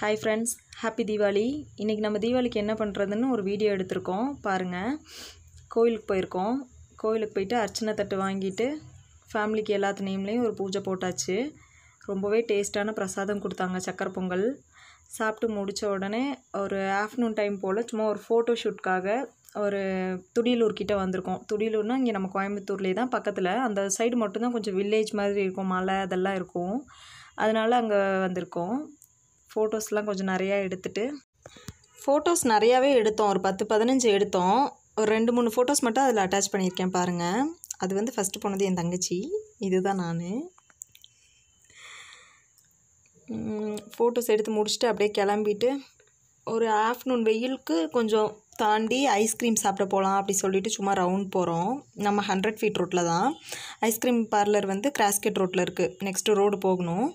Hi friends, happy Deepavali. இன்றைக்கி நம்ம தீபாவளிக்கு என்ன பண்ணுறதுன்னு ஒரு வீடியோ எடுத்திருக்கோம் பாருங்கள். கோயிலுக்கு போயிருக்கோம். கோயிலுக்கு போயிட்டு அர்ச்சனை தட்டு வாங்கிட்டு ஃபேமிலிக்கு எல்லாத்து நேம்லேயும் ஒரு பூஜை போட்டாச்சு. ரொம்பவே டேஸ்ட்டான பிரசாதம் கொடுத்தாங்க, சக்கரை பொங்கல். சாப்பிட்டு முடித்த உடனே ஒரு ஆஃப்டர்நூன் டைம் போல் சும்மா ஒரு ஃபோட்டோ ஷூட்காக ஒரு துடியலூர் கிட்டே வந்திருக்கோம். துடியலூர்னால் இங்கே நம்ம கோயம்புத்தூர்லேயே தான் பக்கத்தில். அந்த சைடு மட்டும்தான் கொஞ்சம் வில்லேஜ் மாதிரி இருக்கும், மலை அதெல்லாம் இருக்கும். அதனால் அங்கே வந்திருக்கோம். ஃபோட்டோஸ்லாம் கொஞ்சம் நிறையா எடுத்துகிட்டு ஃபோட்டோஸ் நிறையாவே எடுத்தோம். ஒரு 10-15 எடுத்தோம். ஒரு 2-3 ஃபோட்டோஸ் மட்டும் அதில் அட்டாச் பண்ணியிருக்கேன் பாருங்கள். அது வந்து ஃபஸ்ட்டு போனது என் தங்கச்சி, இதுதான் நான். ஃபோட்டோஸ் எடுத்து முடிச்சுட்டு அப்படியே கிளம்பிட்டு ஒரு ஆஃப்டர்நூன் வெயிலுக்கு கொஞ்சம் தாண்டி ஐஸ்கிரீம் சாப்பிட போகலாம் அப்படி சொல்லிட்டு சும்மா ரவுண்ட் போகிறோம். நம்ம 100 ஃபீட் ரோட்டில் தான். ஐஸ்கிரீம் பார்லர் வந்து கிராஸ்கெட் ரோட்டில் இருக்குது. நெக்ஸ்ட்டு ரோடு போகணும்.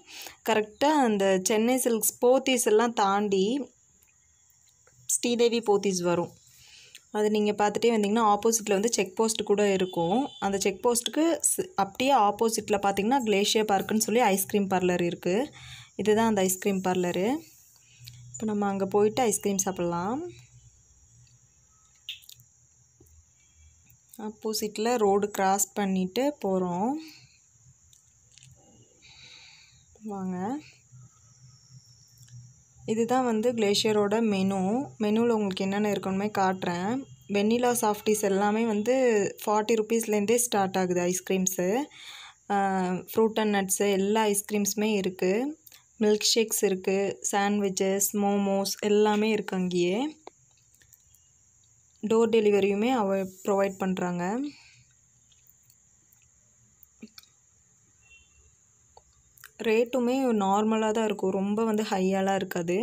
கரெக்டாக அந்த சென்னை சில்க்ஸ் போத்தீஸ் எல்லாம் தாண்டி ஸ்ரீதேவி போத்தீஸ் வரும். அது நீங்கள் பார்த்துட்டே வந்தீங்கன்னா ஆப்போசிட்டில் வந்து செக் போஸ்ட் கூட இருக்கும். அந்த செக் போஸ்ட்டுக்கு அப்படியே ஆப்போசிட்டில் பார்த்தீங்கன்னா கிளேஷியர் பார்க்குன்னு சொல்லி ஐஸ்கிரீம் பார்லர் இருக்குது. இதுதான் அந்த ஐஸ்கிரீம் பார்லரு. இப்போ நம்ம அங்கே போயிட்டு ஐஸ்கிரீம் சாப்பிட்லாம். ஆப்போசிட்டில் ரோடு கிராஸ் பண்ணிவிட்டு போகிறோம். வாங்க. இதுதான் வந்து கிளேஷியரோட மெனுவில் உங்களுக்கு என்னென்ன இருக்கணுமே காட்டுறேன். வெண்ணிலா சாஃப்டீஸ் எல்லாமே வந்து 40 ருபீஸ்லேருந்தே ஸ்டார்ட் ஆகுது ஐஸ்கிரீம்ஸு. ஃப்ரூட் அண்ட் நட்ஸு எல்லா ஐஸ்கிரீம்ஸுமே இருக்குது. மில்க் ஷேக்ஸ் இருக்குது, சாண்ட்விச்சஸ், மோமோஸ் எல்லாமே இருக்குது அங்கேயே. டோர் டெலிவரியுமே ப்ரொவைட் பண்ணுறாங்க. ரேட்டுமே நார்மலாக தான் இருக்கும், ரொம்ப வந்து ஹையாலாம் இருக்காது.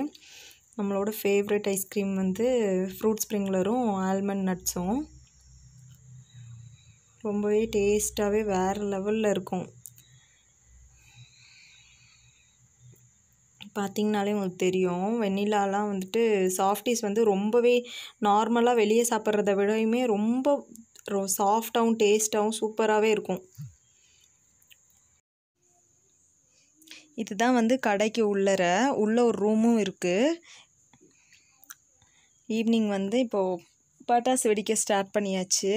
நம்மளோட ஃபேவரட் ஐஸ்கிரீம் வந்து ஃப்ரூட் ஸ்ப்ரிங்லரும் ஆல்மண்ட் நட்ஸும் ரொம்பவே டேஸ்ட்டாகவே வேறு லெவலில் இருக்கும். பார்த்திங்கனாலே உங்களுக்கு தெரியும். வெண்ணிலாலாம் வந்துட்டு சாஃப்டீஸ் வந்து ரொம்பவே நார்மலாக வெளியே சாப்பிட்றத விடையுமே ரொம்ப சாஃப்டாகவும் டேஸ்ட்டாகவும் சூப்பராகவே இருக்கும். இதுதான் வந்து கடைக்கு உள்ள ஒரு ரூமும் இருக்குது. ஈவினிங் வந்து இப்போது பட்டாசு வெடிக்க ஸ்டார்ட் பண்ணியாச்சு.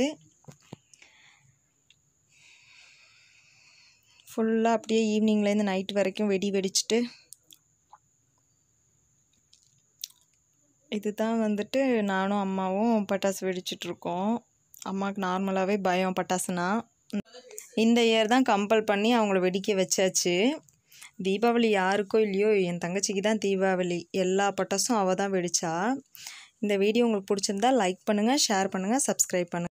ஃபுல்லாக அப்படியே ஈவினிங்லேருந்து நைட் வரைக்கும் வெடிச்சிட்டு இதுதான் வந்துட்டு நானும் அம்மாவும் பட்டாசு வெடிச்சிட்ருக்கோம். அம்மாவுக்கு நார்மலாகவே பயம் பட்டாசுனா. இந்த இயர் தான் கம்பல் பண்ணி அவங்கள வெடிக்க வச்சாச்சு. தீபாவளி யாருக்கோ இல்லையோ என் தங்கச்சிக்கு தான் தீபாவளி. எல்லா பட்டாசும் அவள் தான் வெடித்தா. இந்த வீடியோ உங்களுக்கு பிடிச்சிருந்தா லைக் பண்ணுங்கள், ஷேர் பண்ணுங்கள், சப்ஸ்கிரைப் பண்ணுங்கள்.